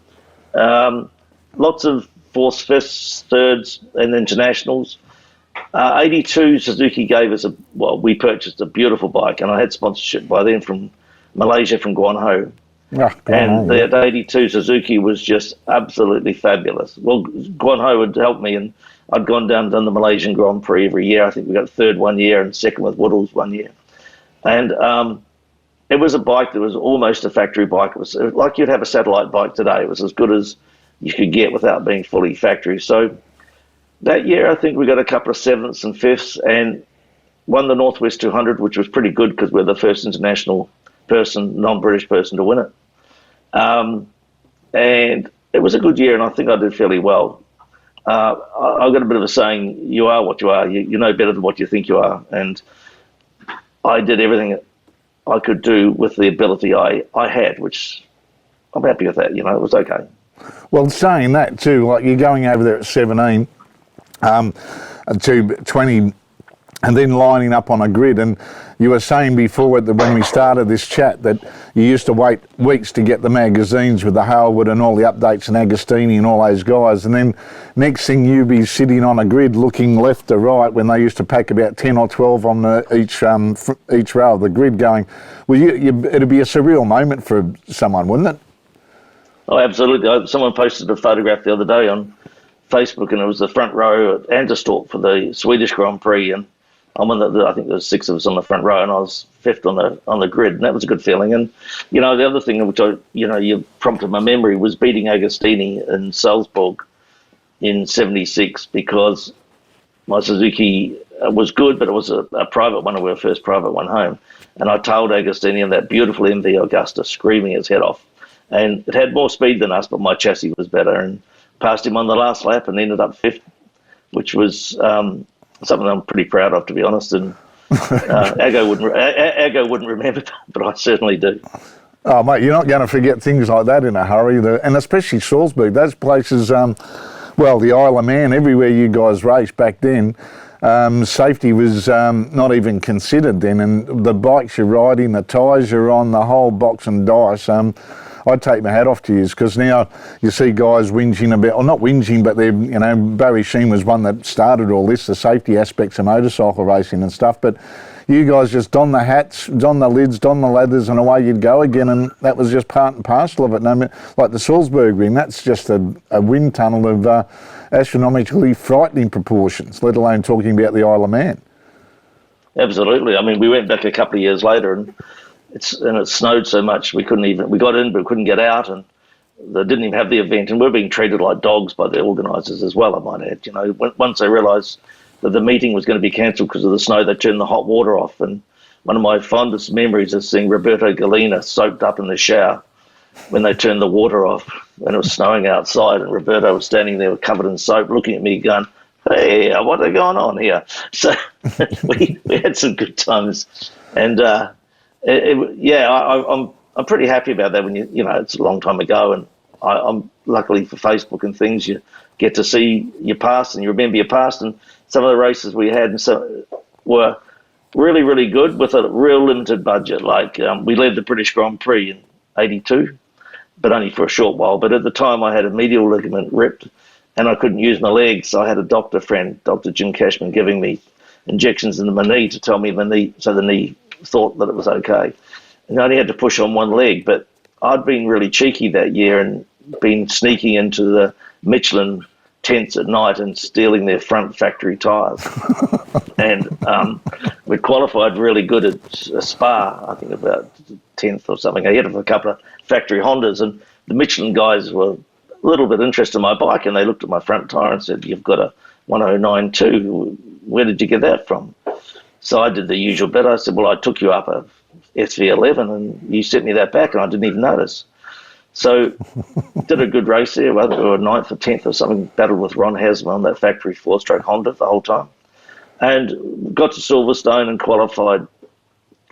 Lots of 4th, 5th, 3rds and internationals. 82, Suzuki gave us we purchased a beautiful bike, and I had sponsorship by then from Malaysia, from Guangzhou. And the 82 Suzuki was just absolutely fabulous. Well, Guangzhou had helped me, and I'd gone down and done the Malaysian Grand Prix every year. I think we got 3rd one year and 2nd with Woodles one year. And it was a bike that was almost a factory bike. It was like you'd have a satellite bike today. It was as good as you could get without being fully factory. So that year, I think we got a couple of 7ths and 5ths and won the Northwest 200, which was pretty good because we're the first international person, non-British person to win it. And it was a good year, and I think I did fairly well. I've got a bit of a saying, you are what you are. You know better than what you think you are. And I did everything I could do with the ability I had, which I'm happy with that. It was okay. Well, saying that too, like you're going over there at 17 to 20 and then lining up on a grid, and you were saying before when we started this chat that you used to wait weeks to get the magazines with the Hailwood and all the updates and Agostini and all those guys, and then next thing you'd be sitting on a grid looking left to right when they used to pack about 10 or 12 on each row of the grid going, well, it'd be a surreal moment for someone, wouldn't it? Oh, absolutely. Someone posted a photograph the other day on Facebook, and it was the front row at Anderstorp for the Swedish Grand Prix, and I'm I think there was 6 of us on the front row, and I was 5th on the grid, and that was a good feeling. And the other thing which you prompted my memory was beating Agostini in Salzburg in '76 because my Suzuki was good, but it was a private one, and we were first private one home. And I tailed Agostini in that beautiful MV Augusta, screaming his head off. And it had more speed than us, but my chassis was better, and passed him on the last lap and ended up 5th, which was something I'm pretty proud of, to be honest. And Aggo wouldn't remember that, but I certainly do. Oh, mate, you're not going to forget things like that in a hurry, and especially Salzburg. Those places, the Isle of Man, everywhere you guys raced back then, safety was not even considered then, and the bikes you're riding, the tyres you're on, the whole box and dice, I'd take my hat off to you, because now you see guys whinging about, or not whinging, but they're, Barry Sheen was one that started all this, the safety aspects of motorcycle racing and stuff, but you guys just don the hats, don the lids, don the leathers, and away you'd go again, and that was just part and parcel of it. And I mean, like the Salzburg ring, that's just a wind tunnel of astronomically frightening proportions, let alone talking about the Isle of Man. Absolutely. I mean, we went back a couple of years later, and it snowed so much we got in but couldn't get out, and they didn't even have the event, and we're being treated like dogs by the organisers as well, I might add. Once they realised that the meeting was going to be cancelled because of the snow, they turned the hot water off, and one of my fondest memories is seeing Roberto Galina soaked up in the shower when they turned the water off when it was snowing outside, and Roberto was standing there covered in soap looking at me going, "Hey, what are going on here?" So we had some good times. And I'm pretty happy about that when you know, it's a long time ago, and I'm luckily for Facebook and things, you get to see your past and you remember your past, and some of the races we had and so were really, really good with a real limited budget. Like we led the British Grand Prix in '82, but only for a short while. But at the time I had a medial ligament ripped and I couldn't use my legs. So I had a doctor friend, Dr. Jim Cashman, giving me injections into my knee to tell me the knee thought that it was okay. And I only had to push on one leg, but I'd been really cheeky that year and been sneaking into the Michelin tents at night and stealing their front factory tyres. And we qualified really good at Spa, I think about 10th or something, ahead of a couple of factory Hondas. And the Michelin guys were a little bit interested in my bike, and they looked at my front tyre and said, "You've got a 109.2. Where did you get that from?" So I did the usual bit. I said, "Well, I took you up a SV11 and you sent me that back and I didn't even notice." So did a good race there. Well, we were 9th or 10th or something, battled with Ron Haslam on that factory 4-stroke Honda the whole time. And got to Silverstone and qualified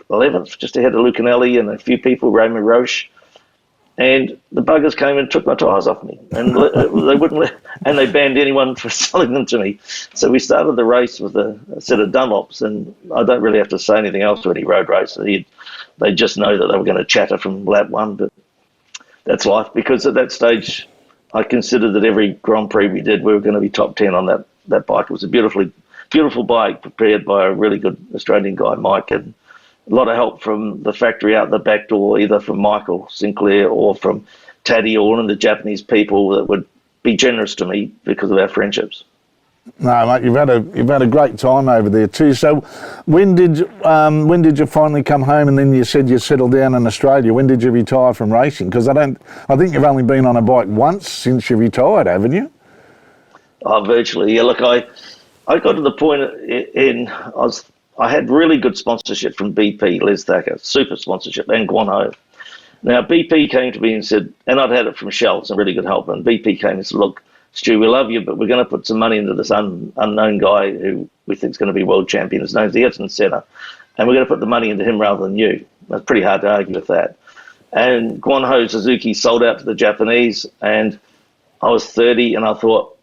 11th, just ahead of Lucanelli and a few people, Raymond Roche. And the buggers came and took my tyres off me, and they wouldn't let, and they banned anyone for selling them to me. So we started the race with a set of Dunlops, and I don't really have to say anything else to any road racer. They just know that they were going to chatter from lap one, but that's life, because at that stage I considered that every Grand Prix we did, we were going to be top 10 on that bike. It was a beautiful bike prepared by a really good Australian guy, Mike, and a lot of help from the factory out the back door, either from Michael Sinclair or from Taddy or one of the Japanese people that would be generous to me because of our friendships. No, mate, you've had a great time over there too. So, when did you finally come home? And then you said you settled down in Australia. When did you retire from racing? Because I think you've only been on a bike once since you retired, haven't you? Oh, virtually. Yeah. Look, I got to the point I had really good sponsorship from BP, Les Thacker, super sponsorship, and Guanho. Now, BP came to me and said, and I'd had it from Shell, some really good help, and BP came and said, "Look, Stu, we love you, but we're going to put some money into this unknown guy who we think is going to be world champion. His name's Ayrton Senna, and we're going to put the money into him rather than you." It's pretty hard to argue with that. And Guanho Suzuki sold out to the Japanese, and I was 30, and I thought,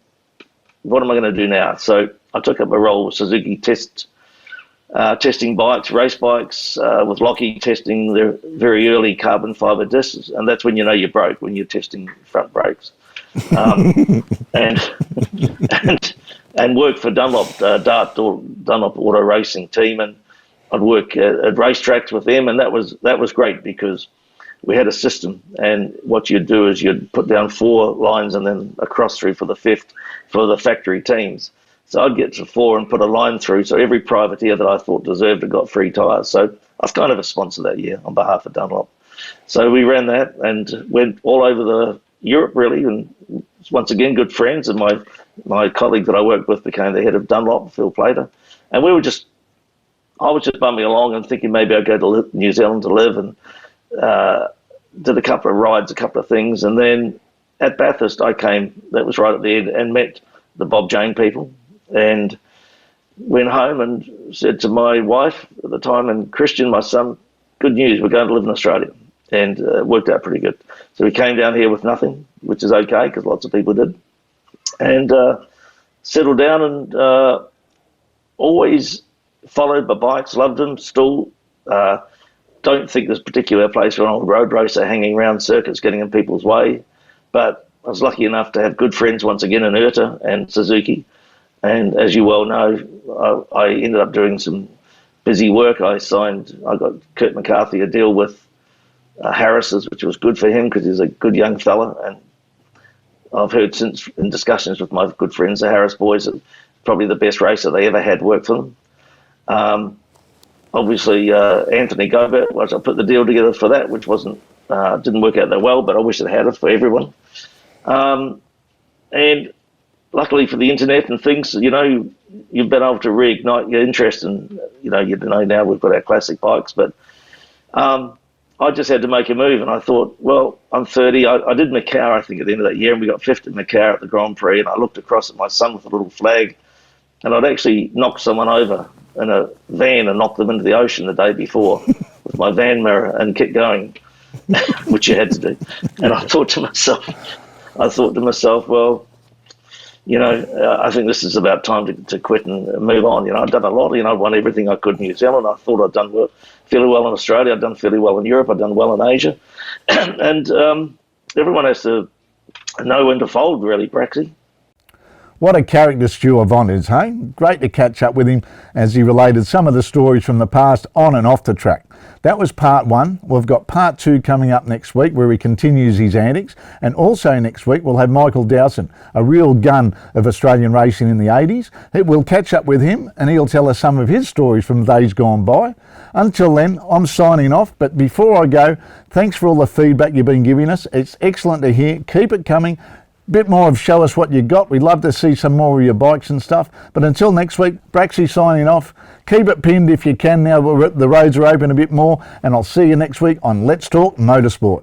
what am I going to do now? So I took up a role with Suzuki testing bikes, race bikes, with Lockheed testing their very early carbon fibre discs, and that's when you know you're broke, when you're testing front brakes. And work for Dunlop Auto Racing team, and I'd work at racetracks with them, and that was great because we had a system, and what you'd do is you'd put down 4 lines and then a cross through for the 5th for the factory teams. So I'd get to 4 and put a line through, so every privateer that I thought deserved it got free tyres. So I was kind of a sponsor that year on behalf of Dunlop. So we ran that and went all over Europe really, and once again good friends, and my colleague that I worked with became the head of Dunlop, Phil Plater, and I was just bumming along and thinking maybe I'd go to New Zealand to live, and did a couple of rides, a couple of things, and then at Bathurst that was right at the end, and met the Bob Jane people, and went home and said to my wife at the time and Christian, my son, good news, we're going to live in Australia. And it worked out pretty good. So we came down here with nothing, which is okay because lots of people did, and settled down, and always followed my bikes, loved them, still don't think there's a particular place for an old road racer hanging around circuits getting in people's way, but I was lucky enough to have good friends once again in IRTA and Suzuki, and as you well know, I ended up doing some busy work. I got Kurt McCarthy a deal with Harris's, which was good for him because he's a good young fella, and I've heard since in discussions with my good friends, the Harris boys, that probably the best racer they ever had worked for them. Obviously, Anthony Gobert, I put the deal together for that, which didn't work out that well, but I wish it had it for everyone. And luckily for the internet and things, you've been able to reignite your interest, and now we've got our classic bikes. But I just had to make a move, and I thought, well, I'm 30. I did Macau, I think, at the end of that year, and we got fifth at Macau at the Grand Prix, and I looked across at my son with a little flag, and I'd actually knocked someone over in a van and knocked them into the ocean the day before with my van mirror and kept going, which you had to do. And I thought to myself, well, I think this is about time to quit and move on. I've done a lot. I've won everything I could in New Zealand. I thought I'd done fairly well in Australia. I've done fairly well in Europe. I've done well in Asia. And everyone has to know when to fold, really, Braxy. What a character Stu Avant is, hey? Great to catch up with him as he related some of the stories from the past on and off the track. That was part one. We've got part two coming up next week where he continues his antics. And also next week we'll have Michael Dowson, a real gun of Australian racing in the 80s. We'll catch up with him and he'll tell us some of his stories from days gone by. Until then, I'm signing off. But before I go, thanks for all the feedback you've been giving us. It's excellent to hear. Keep it coming. Bit more of show us what you got. We'd love to see some more of your bikes and stuff. But until next week, Braxy signing off. Keep it pinned if you can now the roads are open a bit more. And I'll see you next week on Let's Talk Motorsport.